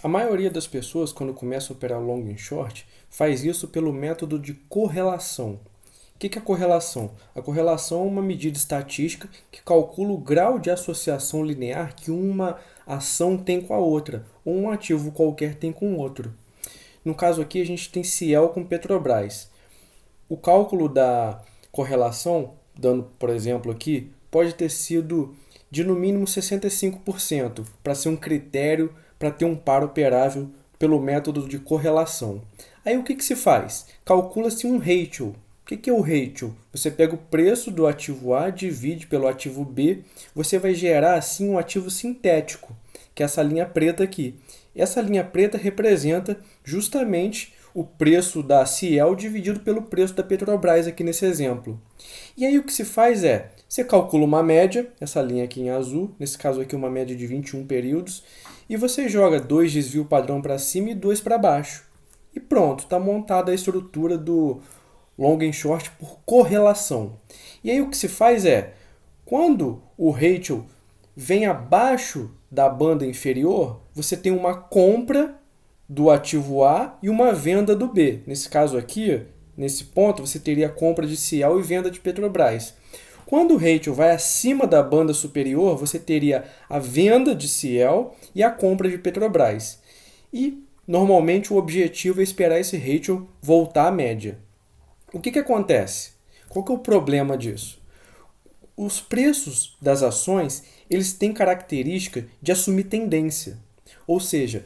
A maioria das pessoas, quando começa a operar long and short, faz isso pelo método de correlação. O que é a correlação? A correlação é uma medida estatística que calcula o grau de associação linear que uma ação tem com a outra, ou um ativo qualquer tem com o outro. No caso aqui, a gente tem Ciel com Petrobras. O cálculo da correlação, dando por exemplo aqui, pode ter sido de no mínimo 65% para ser um critério para ter um par operável pelo método de correlação. Aí o que se faz? Calcula-se um ratio. O que é o ratio? Você pega o preço do ativo A, divide pelo ativo B, você vai gerar assim um ativo sintético, que é essa linha preta aqui. Essa linha preta representa justamente o preço da Ciel dividido pelo preço da Petrobras aqui nesse exemplo. E aí o que se faz é, você calcula uma média, essa linha aqui em azul, nesse caso aqui uma média de 21 períodos, e você joga 2 desvio padrão para cima e 2 para baixo. E pronto, está montada a estrutura do long and short por correlação. E aí o que se faz é, quando o ratio vem abaixo da banda inferior, você tem uma compra do ativo A e uma venda do B. Nesse caso aqui, nesse ponto, você teria compra de Ciel e venda de Petrobras. Quando o ratio vai acima da banda superior, você teria a venda de Ciel e a compra de Petrobras. E, normalmente, o objetivo é esperar esse ratio voltar à média. O que acontece? Qual que é o problema disso? Os preços das ações eles têm característica de assumir tendência. Ou seja,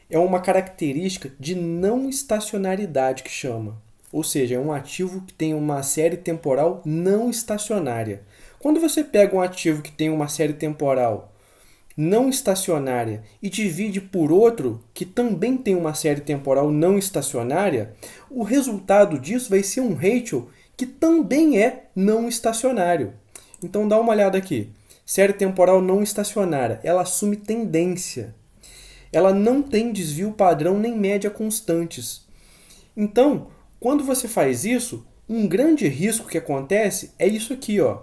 é uma característica de não estacionariedade que chama. Ou seja, é um ativo que tem uma série temporal não estacionária. Quando você pega um ativo que tem uma série temporal não estacionária e divide por outro que também tem uma série temporal não estacionária, o resultado disso vai ser um ratio que também é não estacionário. Então dá uma olhada aqui. Série temporal não estacionária, ela assume tendência. Ela não tem desvio padrão nem média constantes. Então, quando você faz isso, um grande risco que acontece é isso aqui, ó.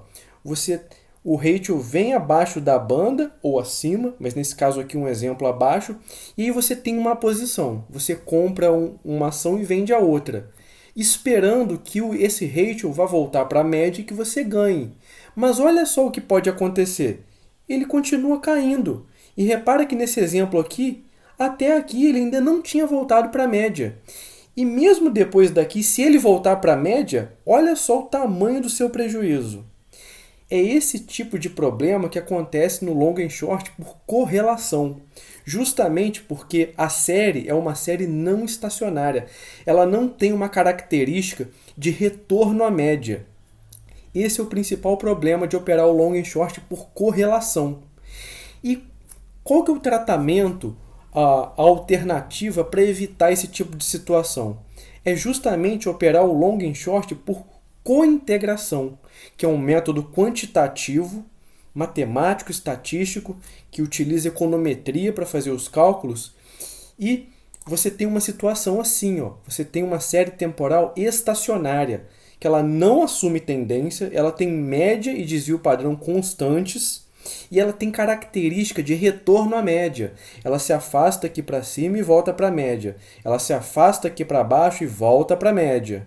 O ratio vem abaixo da banda ou acima, mas nesse caso aqui um exemplo abaixo, e aí você tem uma posição. Você compra uma ação e vende a outra, esperando que esse ratio vá voltar para a média e que você ganhe. Mas olha só o que pode acontecer. Ele continua caindo. E repara que nesse exemplo aqui, até aqui ele ainda não tinha voltado para a média. E mesmo depois daqui, se ele voltar para a média, olha só o tamanho do seu prejuízo. É esse tipo de problema que acontece no long and short por correlação. Justamente porque a série é uma série não estacionária. Ela não tem uma característica de retorno à média. Esse é o principal problema de operar o long and short por correlação. E qual que é o tratamento, a alternativa para evitar esse tipo de situação? É justamente operar o long and short por cointegração, que é um método quantitativo, matemático, estatístico, que utiliza econometria para fazer os cálculos. E você tem uma situação assim, ó, você tem uma série temporal estacionária, que ela não assume tendência, ela tem média e desvio padrão constantes, e ela tem característica de retorno à média. Ela se afasta aqui para cima e volta para a média. Ela se afasta aqui para baixo e volta para a média.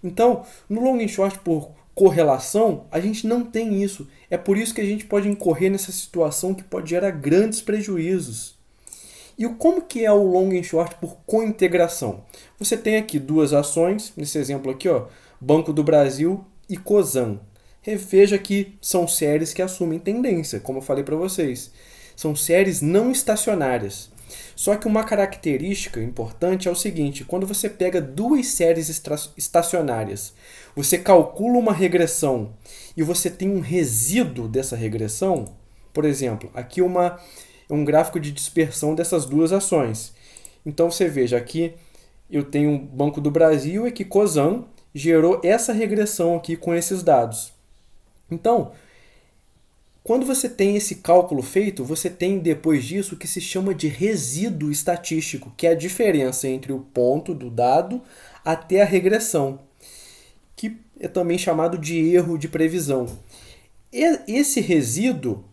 Então, no long and short por correlação, a gente não tem isso. É por isso que a gente pode incorrer nessa situação que pode gerar grandes prejuízos. E como que é o long and short por cointegração? Você tem aqui duas ações, nesse exemplo aqui, ó, Banco do Brasil e Cosan. Veja que são séries que assumem tendência, como eu falei para vocês. São séries não estacionárias. Só que uma característica importante é o seguinte, quando você pega duas séries estacionárias, você calcula uma regressão e você tem um resíduo dessa regressão, por exemplo, aqui um gráfico de dispersão dessas duas ações. Então você veja, aqui eu tenho o Banco do Brasil e que Cosan gerou essa regressão aqui com esses dados. Então, quando você tem esse cálculo feito, você tem depois disso o que se chama de resíduo estatístico, que é a diferença entre o ponto do dado até a regressão, que é também chamado de erro de previsão. Esse resíduo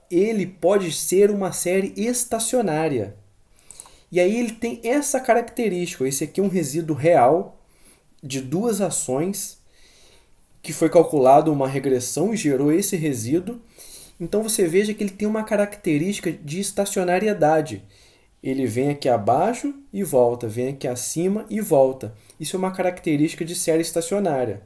ele pode ser uma série estacionária. E aí ele tem essa característica. Esse aqui é um resíduo real de duas ações que foi calculado uma regressão e gerou esse resíduo. Então você veja que ele tem uma característica de estacionariedade. Ele vem aqui abaixo e volta, vem aqui acima e volta. Isso é uma característica de série estacionária.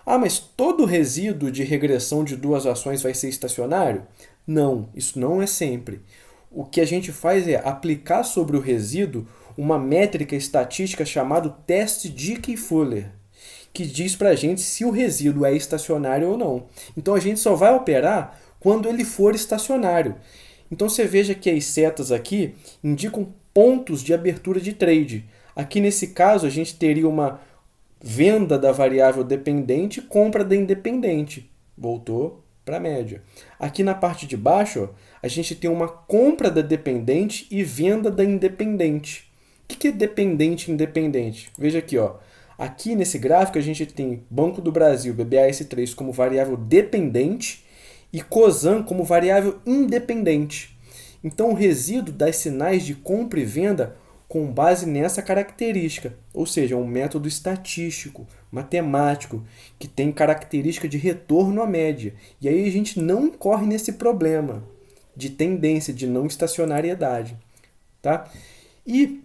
Ah, mas todo resíduo de regressão de duas ações vai ser estacionário? Não, isso não é sempre. O que a gente faz é aplicar sobre o resíduo uma métrica estatística chamada teste Dickey-Fuller, que diz para a gente se o resíduo é estacionário ou não. Então a gente só vai operar quando ele for estacionário. Então você veja que as setas aqui indicam pontos de abertura de trade. Aqui nesse caso a gente teria uma venda da variável dependente e compra da independente. Voltou para a média. Aqui na parte de baixo, ó, a gente tem uma compra da dependente e venda da independente. O que é dependente e independente? Veja aqui, ó. Aqui nesse gráfico a gente tem Banco do Brasil, BBAS3 como variável dependente e COSAN como variável independente. Então o resíduo dá sinais de compra e venda com base nessa característica, ou seja, um método estatístico, matemático, que tem característica de retorno à média. E aí a gente não incorre nesse problema de tendência, de não estacionariedade. Tá? E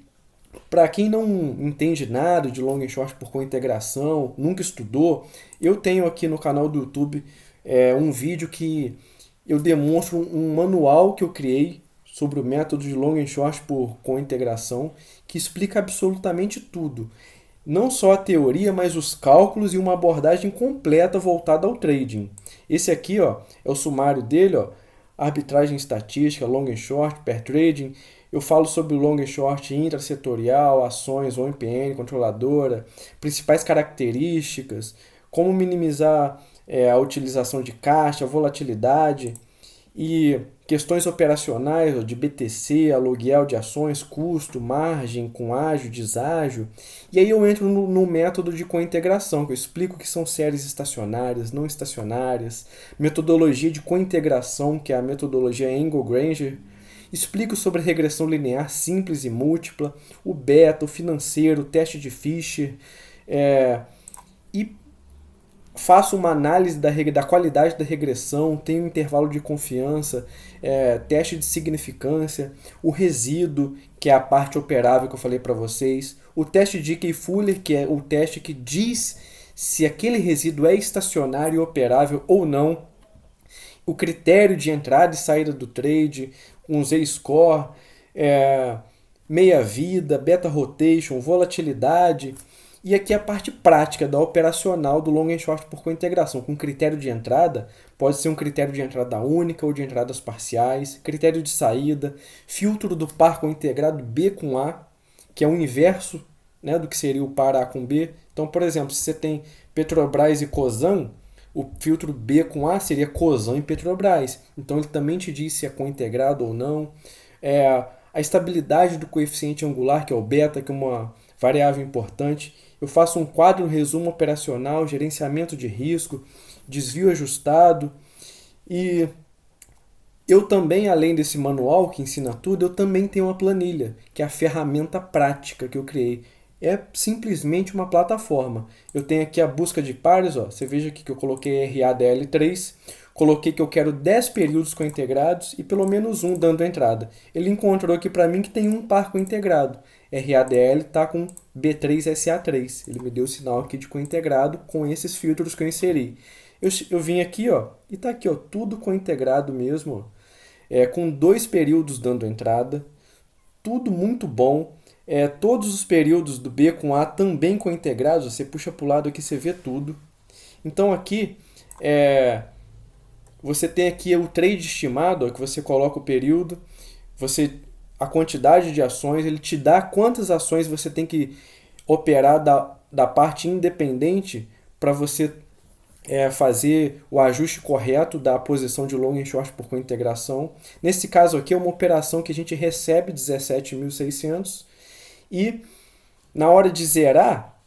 para quem não entende nada de long and short por cointegração, nunca estudou, eu tenho aqui no canal do YouTube um vídeo que eu demonstro um manual que eu criei sobre o método de long and short por cointegração, que explica absolutamente tudo. Não só a teoria, mas os cálculos e uma abordagem completa voltada ao trading. Esse aqui, ó, é o sumário dele, ó, arbitragem estatística, long and short, pair trading. Eu falo sobre o long and short intrasetorial, ações, OMPN, controladora, principais características, como minimizar a utilização de caixa, volatilidade e questões operacionais de BTC, aluguel de ações, custo, margem, com ágio, deságio. E aí eu entro no método de cointegração, que eu explico que são séries estacionárias, não estacionárias, metodologia de cointegração, que é a metodologia Engle-Granger. Explico sobre regressão linear simples e múltipla, o beta, o financeiro, o teste de Fisher, e faço uma análise da qualidade da regressão, tenho um intervalo de confiança, teste de significância, o resíduo, que é a parte operável que eu falei para vocês, o teste Dickey-Fuller, que é o teste que diz se aquele resíduo é estacionário e operável ou não, o critério de entrada e saída do trade, um Z-score, meia-vida, beta-rotation, volatilidade. E aqui a parte prática da operacional do long and short por cointegração, com critério de entrada, pode ser um critério de entrada única ou de entradas parciais, critério de saída, filtro do par cointegrado B com A, que é o inverso, né, do que seria o par A com B. Então, por exemplo, se você tem Petrobras e Cosan, o filtro B com A seria Cosan e Petrobras. Então ele também te diz se é cointegrado ou não. A estabilidade do coeficiente angular, que é o beta, que é uma variável importante. Eu faço um quadro resumo operacional, gerenciamento de risco, desvio ajustado. E eu também, além desse manual que ensina tudo, eu também tenho uma planilha, que é a ferramenta prática que eu criei. É simplesmente uma plataforma. Eu tenho aqui a busca de pares, ó. Você veja aqui que eu coloquei RADL3, coloquei que eu quero 10 períodos cointegrados e pelo menos um dando entrada. Ele encontrou aqui para mim que tem um par cointegrado. RADL está com B3SA3. Ele me deu o sinal aqui de cointegrado com esses filtros que eu inseri. Eu vim aqui, ó, e está aqui, ó, tudo cointegrado mesmo, ó, com 2 períodos dando entrada. Tudo muito bom. Todos os períodos do B com A também cointegrados, você puxa para o lado aqui, você vê tudo. Então aqui, você tem aqui o trade estimado, ó, que você coloca o período, a quantidade de ações, ele te dá quantas ações você tem que operar da parte independente para você fazer o ajuste correto da posição de long and short por cointegração. Nesse caso aqui é uma operação que a gente recebe 17.600 e na hora de zerar,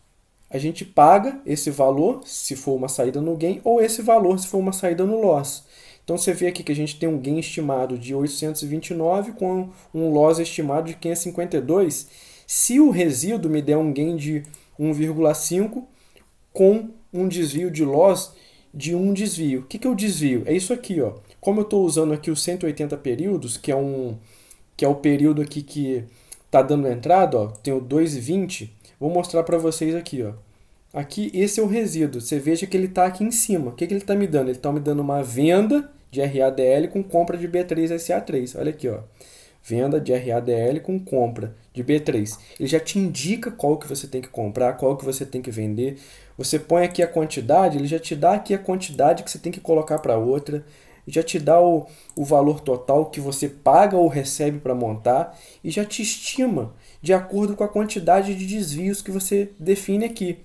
a gente paga esse valor se for uma saída no gain ou esse valor se for uma saída no loss. Então você vê aqui que a gente tem um gain estimado de 829 com um loss estimado de 552. Se o resíduo me der um gain de 1,5 com um desvio de loss de um desvio. O que é o desvio? É isso aqui, ó. Como eu estou usando aqui os 180 períodos, que é o período aqui que está dando entrada, ó, tem o 2,20, vou mostrar para vocês aqui, ó. Aqui, esse é o resíduo. Você veja que ele está aqui em cima. O que ele está me dando? Ele está me dando uma venda de RADL com compra de B3SA3. Olha aqui, ó. Venda de RADL com compra de B3. Ele já te indica qual que você tem que comprar, qual que você tem que vender. Você põe aqui a quantidade, ele já te dá aqui a quantidade que você tem que colocar para outra. Já te dá o valor total que você paga ou recebe para montar e já te estima de acordo com a quantidade de desvios que você define aqui.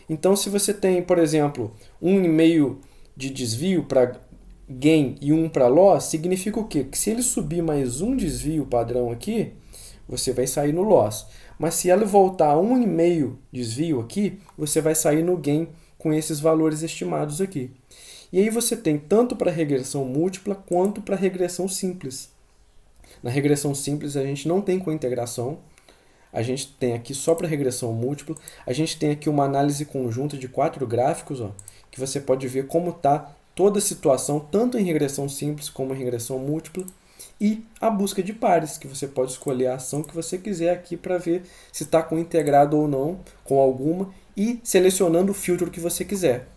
Então, se você tem, por exemplo, 1,5 de desvio para gain e 1 para loss, significa o quê? Que se ele subir mais um desvio padrão aqui, você vai sair no loss. Mas se ela voltar a 1,5 desvio aqui, você vai sair no gain com esses valores estimados aqui. E aí você tem tanto para regressão múltipla quanto para regressão simples. Na regressão simples a gente não tem cointegração, a gente tem aqui só para regressão múltipla, a gente tem aqui uma análise conjunta de 4 gráficos, ó, que você pode ver como está toda a situação, tanto em regressão simples como em regressão múltipla, e a busca de pares, que você pode escolher a ação que você quiser aqui para ver se está integrado ou não com alguma, e selecionando o filtro que você quiser.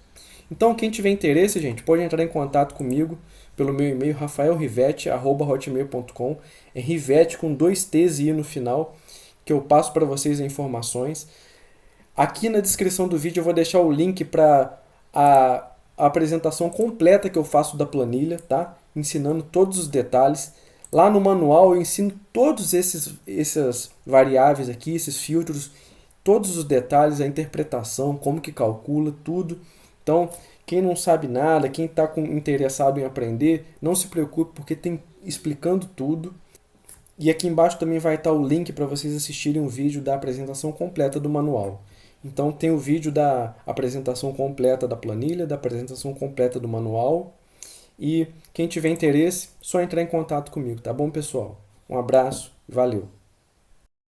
Então, quem tiver interesse, gente, pode entrar em contato comigo pelo meu e-mail rafaelrivete@hotmail.com. É Rivete com 2 T's e I no final, que eu passo para vocês as informações. Aqui na descrição do vídeo eu vou deixar o link para a apresentação completa que eu faço da planilha, tá? Ensinando todos os detalhes. Lá no manual eu ensino todos essas variáveis aqui, esses filtros, todos os detalhes, a interpretação, como que calcula, tudo. Então, quem não sabe nada, quem está interessado em aprender, não se preocupe porque tem explicando tudo. E aqui embaixo também vai estar o link para vocês assistirem um vídeo da apresentação completa do manual. Então tem o vídeo da apresentação completa da planilha, da apresentação completa do manual. E quem tiver interesse, só entrar em contato comigo, tá bom, pessoal? Um abraço e valeu!